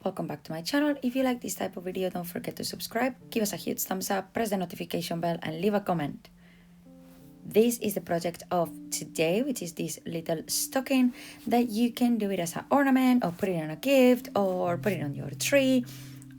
welcome back to my channel. If you like this type of video, don't forget to subscribe, give us a huge thumbs up, press the notification bell and leave a comment. This is the project of today, which is this little stocking that you can do it as an ornament or put it on a gift or put it on your tree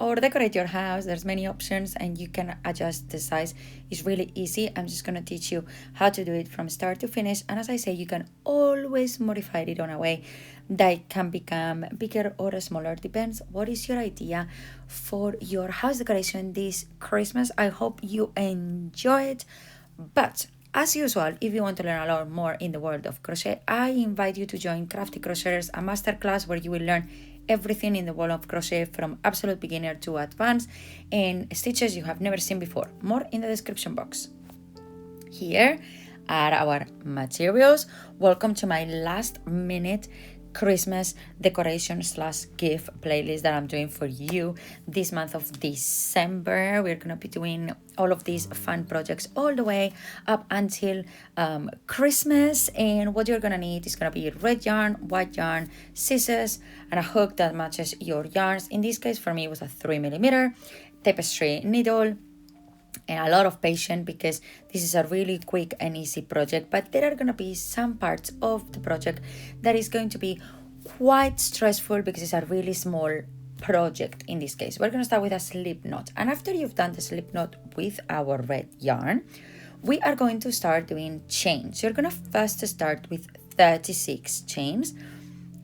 or decorate your house. There's many options and you can adjust the size. It's really easy. I'm just going to teach you how to do it from start to finish, and as I say, you can always modify it on a way that it can become bigger or smaller, depends what is your idea for your house decoration this Christmas. I hope you enjoy it, but as usual, if you want to learn a lot more in the world of crochet, I invite you to join Crafty Crocheters, a masterclass where you will learn everything in the world of crochet from absolute beginner to advanced and stitches you have never seen before. More in the description box. Here are our materials. Welcome to my last minute Christmas decoration / gift playlist that I'm doing for you this month of December. We're gonna be doing all of these fun projects all the way up until Christmas, and what you're gonna need is gonna be red yarn, white yarn, scissors, and a hook that matches your yarns. In this case for me it was a 3mm tapestry needle, and a lot of patience because this is a really quick and easy project, but there are going to be some parts of the project that is going to be quite stressful because it's a really small project. In this case, we're going to start with a slip knot, and after you've done the slip knot with our red yarn, we are going to start doing chains. You're going to first start with 36 chains.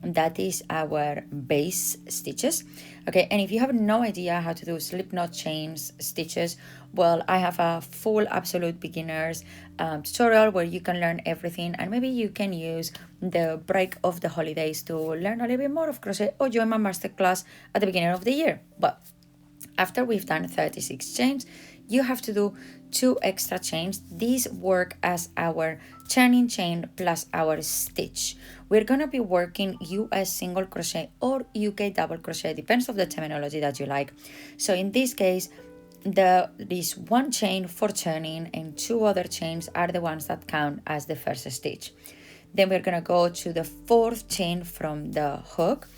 That is our base stitches. Okay, and if you have no idea how to do slip knot chains stitches, well, I have a full absolute beginners tutorial where you can learn everything, and maybe you can use the break of the holidays to learn a little bit more of crochet or join my masterclass at the beginning of the year. But after we've done 36 chains, you have to do 2 extra chains. These work as our turning chain plus our stitch. We're gonna be working US single crochet or UK double crochet, depends on the terminology that you like. So in this case, there is 1 chain for turning and 2 other chains are the ones that count as the first stitch. Then we're gonna go to the 4th chain from the hook,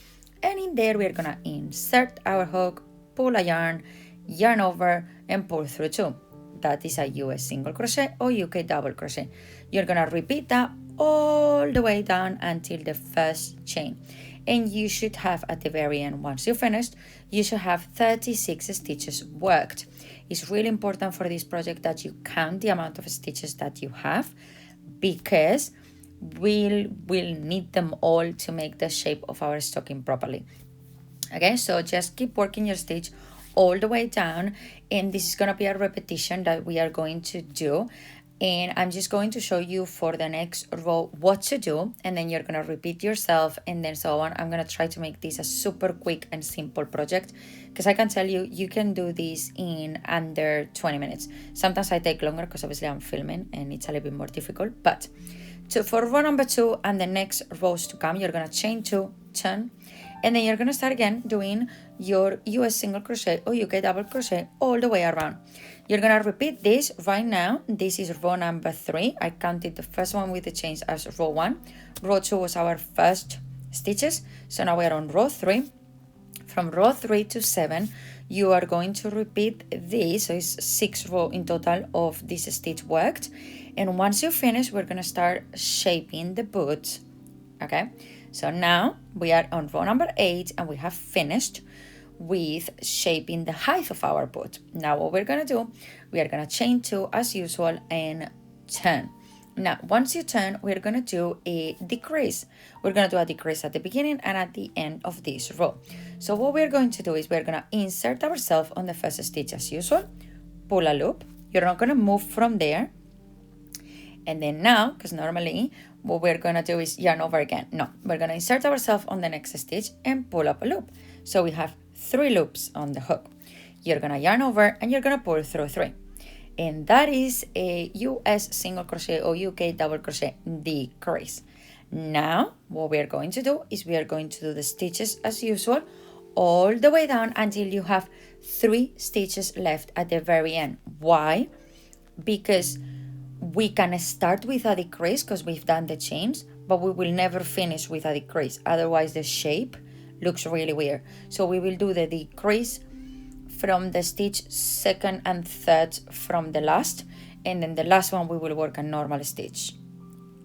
and in there we're gonna insert our hook, pull a yarn, yarn over and pull through 2. That is a US single crochet or UK double crochet. You're gonna repeat that all the way down until the first chain, and you should have at the very end, once you finished, you should have 36 stitches worked. It's really important for this project that you count the amount of stitches that you have, because we'll need them all to make the shape of our stocking properly. Okay, so just keep working your stitch all the way down, and this is going to be a repetition that we are going to do, and I'm just going to show you for the next row what to do, and then you're going to repeat yourself and then so on. I'm going to try to make this a super quick and simple project, because I can tell you, you can do this in under 20 minutes. Sometimes I take longer because obviously I'm filming and it's a little bit more difficult, but for row number 2 and the next rows to come, you're going to chain 2, turn, and then you're going to start again doing your US single crochet or UK double crochet all the way around. You're going to repeat this right now. This is row number 3. I counted the first one with the chains as row 1. Row 2 was our first stitches. So now we're on row 3. From row 3 to 7, you are going to repeat this. So it's 6 rows in total of this stitch worked. And once you finish, we're going to start shaping the boots. Okay, so now we are on row number 8 and we have finished with shaping the height of our boot. Now what we're gonna do, we are gonna chain 2 as usual and turn. Now once you turn, we're gonna do a decrease. We're gonna do a decrease at the beginning and at the end of this row. So what we're going to do is we're gonna insert ourselves on the first stitch as usual, pull a loop. You're not gonna move from there. And then now, because normally what we're going to do is yarn over again. No, we're going to insert ourselves on the next stitch and pull up a loop. So we have 3 loops on the hook. You're going to yarn over and you're going to pull through 3. And that is a US single crochet or UK double crochet decrease. Now, what we are going to do is we are going to do the stitches as usual all the way down until you have 3 stitches left at the very end. Why? Because we can start with a decrease because we've done the chains, but we will never finish with a decrease. Otherwise the shape looks really weird. So we will do the decrease from the stitch second and third from the last, and then the last one we will work a normal stitch.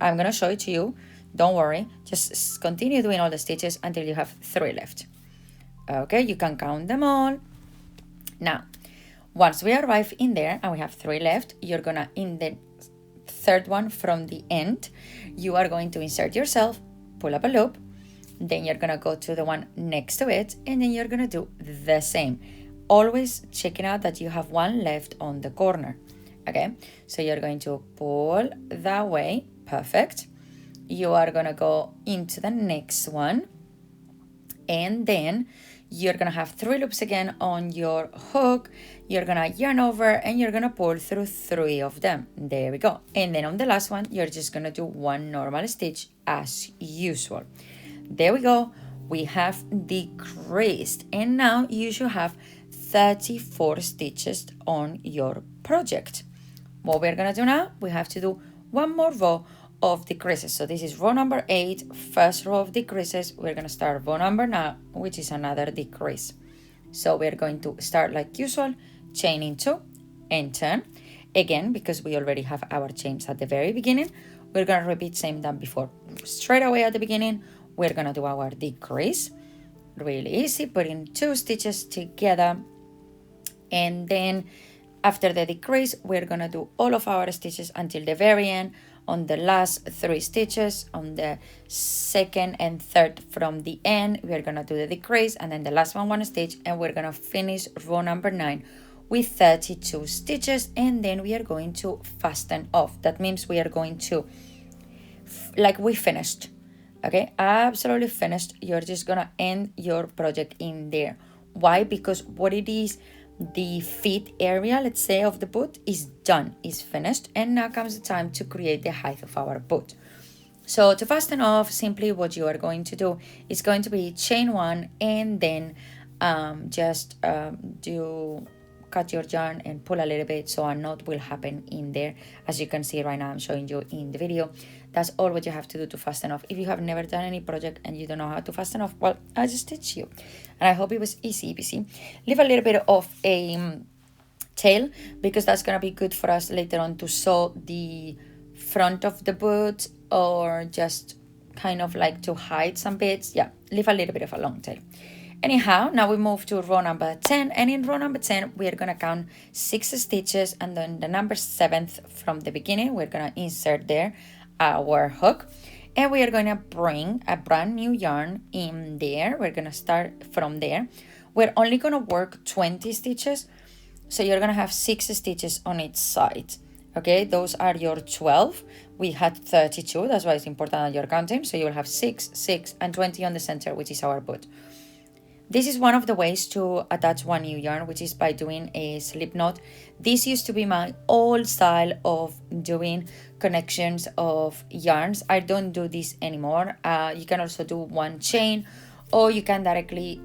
I'm gonna show it to you, don't worry, just continue doing all the stitches until you have 3 left. Okay, you can count them all. Now, once we arrive in there and we have 3 left, you're gonna, in the third one from the end, you are going to insert yourself, pull up a loop, then you're gonna go to the one next to it, and then you're gonna do the same, always checking out that you have 1 left on the corner. Okay, so you're going to pull that way, perfect. You are gonna go into the next one, and then you're gonna have 3 loops again on your hook. You're gonna yarn over and you're gonna pull through 3 of them. There we go. And then on the last one, you're just gonna do 1 normal stitch as usual. There we go. We have decreased, and now you should have 34 stitches on your project. What we're gonna do now, we have to do 1 more row of decreases. So this is row number 8, first row of decreases. We're gonna start row number 9, which is another decrease. So we're going to start like usual, chaining 2 and turn. Again, because we already have our chains at the very beginning, we're gonna repeat same than before. Straight away at the beginning, we're gonna do our decrease. Really easy, putting 2 stitches together, and then after the decrease, we're gonna do all of our stitches until the very end. On the last 3 stitches, on the second and third from the end, we're gonna do the decrease, and then the last one stitch, and we're gonna finish row number 9 with 32 stitches, and then we are going to fasten off. That means we are going to, like we finished, okay, absolutely finished. You're just gonna end your project in there. Why? Because what it is, the feet area, let's say, of the boot is done, is finished, and now comes the time to create the height of our boot. So to fasten off, simply what you are going to do is going to be chain 1, and then cut your yarn and pull a little bit so a knot will happen in there. As you can see right now, I'm showing you in the video. That's all what you have to do to fasten off. If you have never done any project and you don't know how to fasten off, well, I just teach you. And I hope it was easy peasy. Leave a little bit of a tail, because that's gonna be good for us later on to sew the front of the boot, or just kind of like to hide some bits. Yeah, leave a little bit of a long tail. Anyhow, now we move to row number 10, and in row number 10 we're gonna count 6 stitches, and then the number 7th from the beginning we're gonna insert there our hook, and we are gonna bring a brand new yarn in there. We're gonna start from there. We're only gonna work 20 stitches, so you're gonna have 6 stitches on each side. Okay, those are your 12. We had 32, that's why it's important that you're counting. So you'll have 6, 6, and 20 on the center, which is our boot. This is one of the ways to attach one new yarn, which is by doing a slip knot. This used to be my old style of doing connections of yarns. I don't do this anymore. You can also do one chain, or you can directly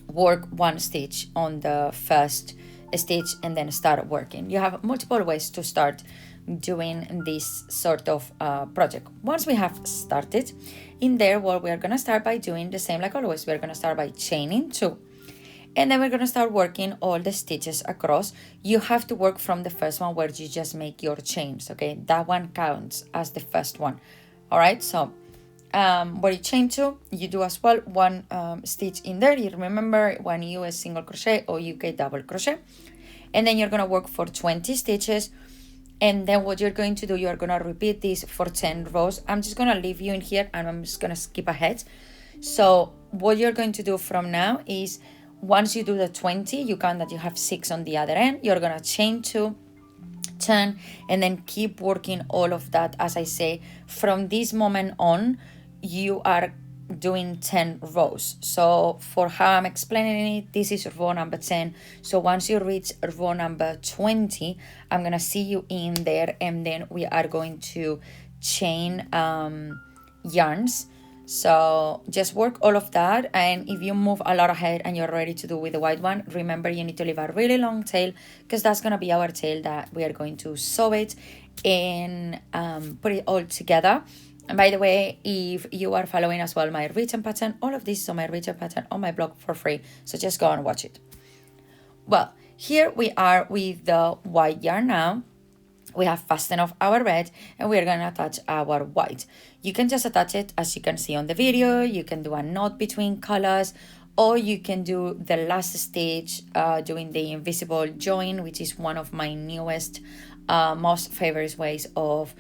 work 1 stitch on the first stitch and then start working. You have multiple ways to start doing this sort of project. Once we have started in there, well, we're gonna start by doing the same like always. We're gonna start by chaining 2, and then we're gonna start working all the stitches across. You have to work from the first one where you just make your chains, okay? That one counts as the first one. All right, so where you chain 2, you do as well 1 stitch in there. You remember 1 US single crochet or UK double crochet, and then you're gonna work for 20 stitches. And then what you're going to do, you're going to repeat this for 10 rows. I'm just going to leave you in here, and I'm just going to skip ahead. So what you're going to do from now is, once you do the 20, you count that you have 6 on the other end. You're going to chain 2, turn, and then keep working all of that. As I say, from this moment on, you are doing 10 rows. So for how I'm explaining it, this is row number 10. So once you reach row number 20, I'm gonna see you in there, and then we are going to chain yarns. So just work all of that, and if you move a lot ahead and you're ready to do with the white one, remember you need to leave a really long tail, because that's gonna be our tail that we are going to sew it and put it all together. And by the way, if you are following as well my written pattern, all of this is on my written pattern on my blog for free. So just go and watch it. Well, here we are with the white yarn now. We have fastened off our red and we're going to attach our white. You can just attach it as you can see on the video. You can do a knot between colors, or you can do the last stage doing the invisible join, which is one of my newest, most favorite ways of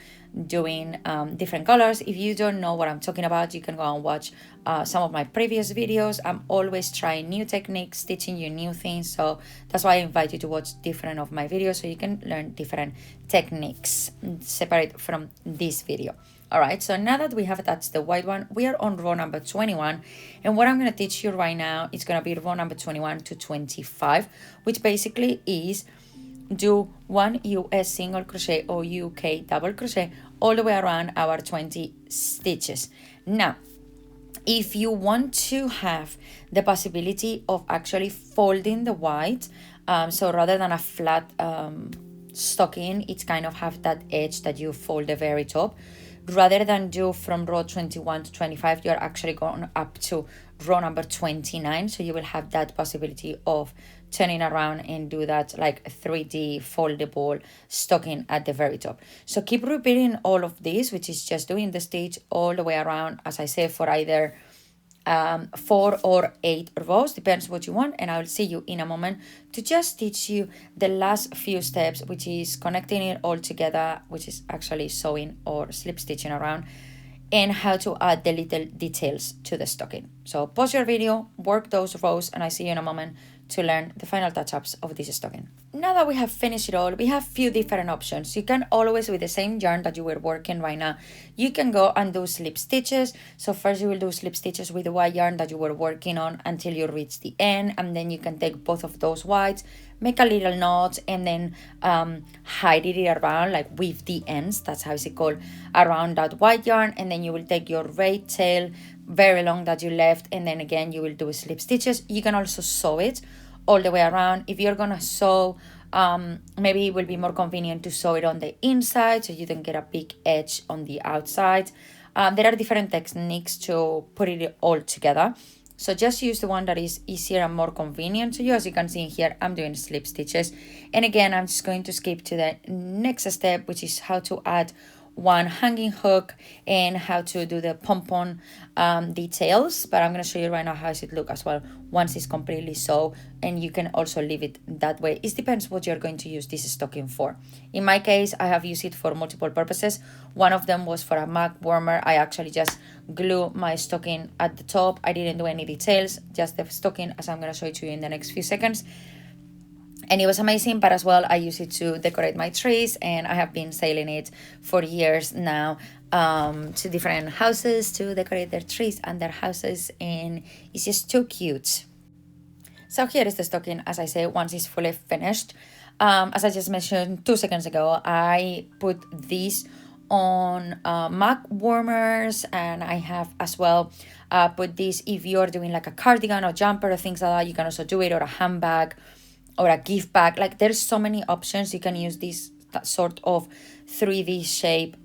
doing different colors. If you don't know what I'm talking about, you can go and watch some of my previous videos. I'm always trying new techniques, teaching you new things, so that's why I invite you to watch different of my videos so you can learn different techniques separate from this video. All right, so now that we have attached the white one, we are on row number 21, and what I'm going to teach you right now is going to be row number 21 to 25, which basically is do 1 US single crochet or UK double crochet all the way around our 20 stitches. Now, if you want to have the possibility of actually folding the white, so rather than a flat stocking, it's kind of have that edge that you fold the very top. Rather than do from row 21 to 25, you're actually going up to row number 29, so you will have that possibility of turning around and do that like 3D foldable stocking at the very top. So keep repeating all of this, which is just doing the stitch all the way around, as I say, for either 4 or 8 rows, depends what you want, and I will see you in a moment to just teach you the last few steps, which is connecting it all together, which is actually sewing or slip stitching around, and how to add the little details to the stocking. So pause your video, work those rows, and I see you in a moment to learn the final touch-ups of this stocking. Now that we have finished it all, we have few different options. You can always, with the same yarn that you were working right now, you can go and do slip stitches. So first you will do slip stitches with the white yarn that you were working on until you reach the end, and then you can take both of those whites, make a little knot, and then hide it around, like with the ends, that's how it's called, around that white yarn, and then you will take your red tail, very long, that you left, and then again you will do slip stitches. You can also sew it all the way around. If you're gonna sew, maybe it will be more convenient to sew it on the inside so you don't get a big edge on the outside. There are different techniques to put it all together, so just use the one that is easier and more convenient to you. As you can see here, I'm doing slip stitches, and again I'm just going to skip to the next step, which is how to add one hanging hook and how to do the pom-pom details, but I'm going to show you right now how does it look as well once it's completely sewn, and you can also leave it that way. It depends what you're going to use this stocking for. In my case, I have used it for multiple purposes. One of them was for a mug warmer. I actually just glue my stocking at the top. I didn't do any details, just the stocking, as I'm going to show it to you in the next few seconds. And it was amazing, but as well I use it to decorate my trees, and I have been selling it for years now to different houses to decorate their trees and their houses, and it's just too cute. So here is the stocking, as I say, once it's fully finished. As I just mentioned 2 seconds ago, I put this on mug warmers, and I have as well put this, if you're doing like a cardigan or jumper or things like that, you can also do it, or a handbag or a gift bag. Like there's so many options. You can use this sort of 3D shape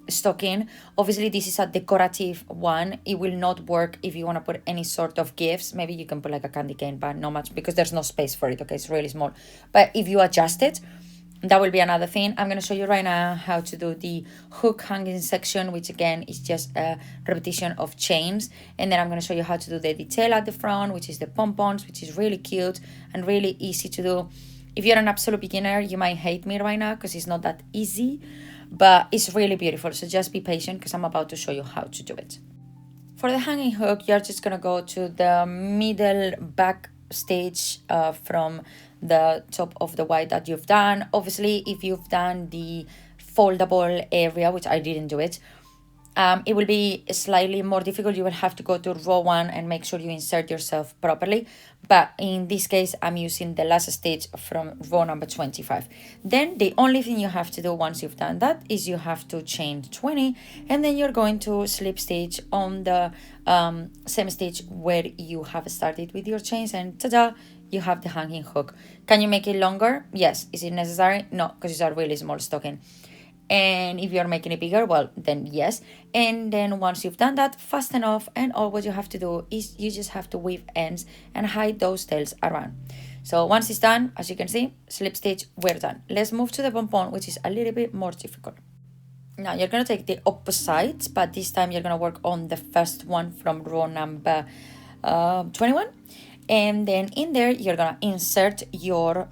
stocking. Obviously this is a decorative one. It will not work if you want to put any sort of gifts. Maybe you can put like a candy cane, but not much because there's no space for it. Okay, it's really small. But if you adjust it, that will be another thing. I'm going to show you right now how to do the hook hanging section, which again is just a repetition of chains, and then I'm going to show you how to do the detail at the front, which is the pom-poms, which is really cute and really easy to do. If you're an absolute beginner, you might hate me right now because it's not that easy, but it's really beautiful. So just be patient because I'm about to show you how to do it. For the hanging hook, you're just going to go to the middle back stitch from the top of the white that you've done. Obviously if you've done the foldable area, which I didn't do it, it will be slightly more difficult. You will have to go to row 1 and make sure you insert yourself properly, but in this case I'm using the last stitch from row number 25. Then the only thing you have to do once you've done that is you have to chain 20, and then you're going to slip stitch on the same stitch where you have started with your chains, and ta-da, you have the hanging hook. Can you make it longer? Yes. Is it necessary? No, because it's a really small stocking. And if you're making it bigger, well, then yes. And then once you've done that, fasten off, and all what you have to do is you just have to weave ends and hide those tails around. So once it's done, as you can see, slip stitch, we're done. Let's move to the pom-pom, which is a little bit more difficult. Now you're going to take the opposite, but this time you're going to work on the first one from row number 21. And then in there, you're going to insert your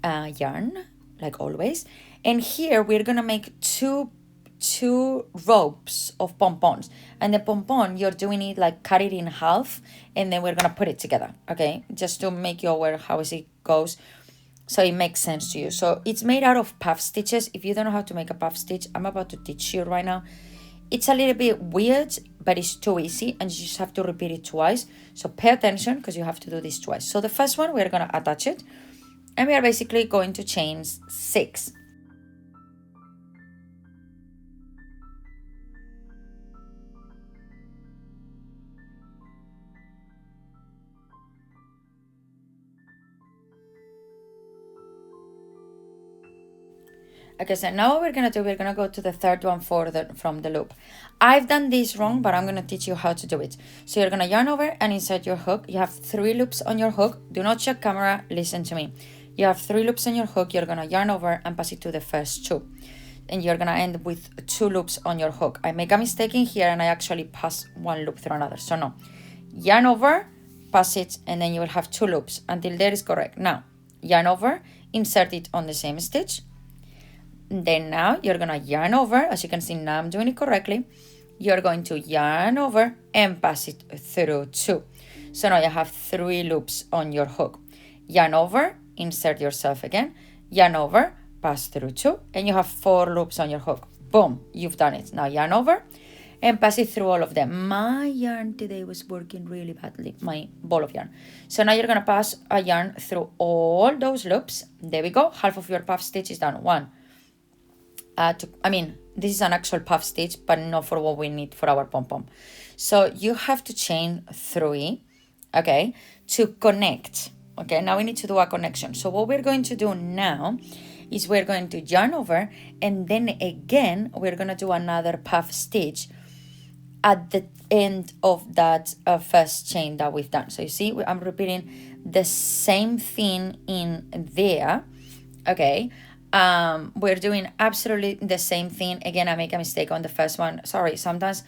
yarn, like always. And here we're going to make two ropes of pompons. And the pompon, you're doing it like cut it in half, and then we're going to put it together, okay? Just to make you aware how it goes, so it makes sense to you. So it's made out of puff stitches. If you don't know how to make a puff stitch, I'm about to teach you right now. It's a little bit weird, but it's too easy, and you just have to repeat it twice. So pay attention, because you have to do this twice. So the first one, we're going to attach it, and we are basically going to chain 6. Okay, so now what we're going to do, we're going to go to the third one from the loop. I've done this wrong, but I'm going to teach you how to do it. So you're going to yarn over and insert your hook. You have 3 loops on your hook. Do not check camera, listen to me. You have 3 loops on your hook. You're going to yarn over and pass it to the first 2. And you're going to end with 2 loops on your hook. I make a mistake in here and I actually pass 1 loop through another. So no, yarn over, pass it, and then you will have 2 loops until there is correct. Now, yarn over, insert it on the same stitch. Then now you're going to yarn over. As you can see, now I'm doing it correctly. You're going to yarn over and pass it through 2. So now you have 3 loops on your hook. Yarn over, insert yourself again, yarn over, pass through 2, and you have 4 loops on your hook. Boom, you've done it. Now yarn over and pass it through all of them. My yarn today was working really badly, my ball of yarn. So now you're going to pass a yarn through all those loops. There we go. Half of your puff stitch is done. 1, this is an actual puff stitch, but not for what we need for our pom-pom. So you have to chain 3, okay, to connect. Okay, now we need to do a connection. So what we're going to do now is we're going to yarn over, and then again we're going to do another puff stitch at the end of that first chain that we've done. So you see, I'm repeating the same thing in there, okay. We're doing absolutely the same thing. Again, I make a mistake on the first one. Sorry, sometimes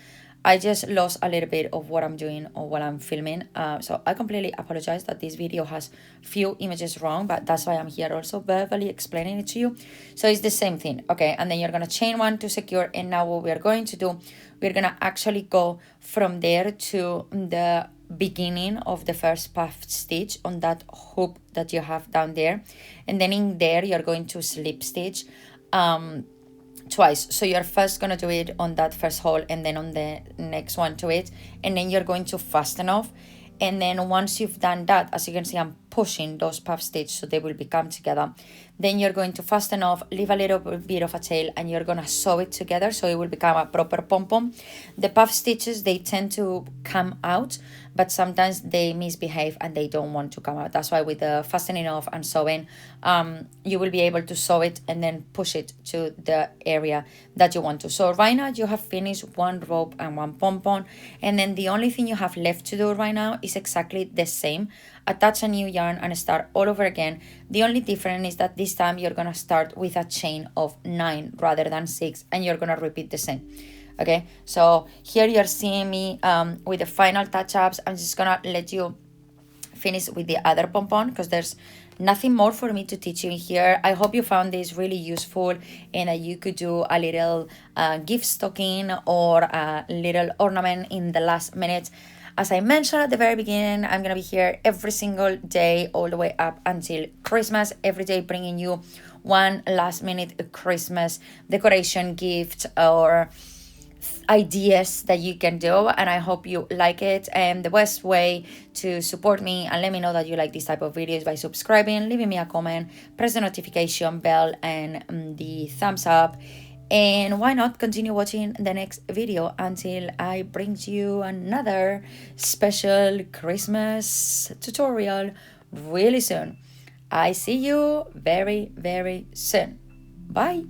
I just lost a little bit of what I'm doing or what I'm filming. So I completely apologize that this video has few images wrong, but that's why I'm here also verbally explaining it to you. So it's the same thing, okay? And then you're going to chain 1 to secure. And now what we're going to do, we're going to actually go from there to the beginning of the first puff stitch on that hoop that you have down there, and then in there you're going to slip stitch twice. So you're first going to do it on that first hole and then on the next one to it, and then you're going to fasten off. And then once you've done that, as you can see, I'm pushing those puff stitch so they will become together. Then you're going to fasten off, leave a little bit of a tail, and you're going to sew it together so it will become a proper pom-pom. The puff stitches, they tend to come out, but sometimes they misbehave and they don't want to come out. That's why with the fastening off and sewing, you will be able to sew it and then push it to the area that you want to. So right now you have finished 1 rope and 1 pom-pom, and then the only thing you have left to do right now is exactly the same. Attach a new yarn and start all over again. The only difference is that this time you're going to start with a chain of 9 rather than 6, and you're going to repeat the same. Okay, so here you're seeing me with the final touch-ups. I'm just gonna let you finish with the other pom-pom because there's nothing more for me to teach you here. I hope you found this really useful and that you could do a little gift stocking or a little ornament in the last minute. As I mentioned at the very beginning, I'm gonna be here every single day all the way up until Christmas, every day bringing you one last minute Christmas decoration gift or ideas that you can do, and I hope you like it. And the best way to support me and let me know that you like this type of videos by subscribing, leaving me a comment, press the notification bell and the thumbs up, and why not continue watching the next video until I bring you another special Christmas tutorial really soon. I see you very soon. Bye.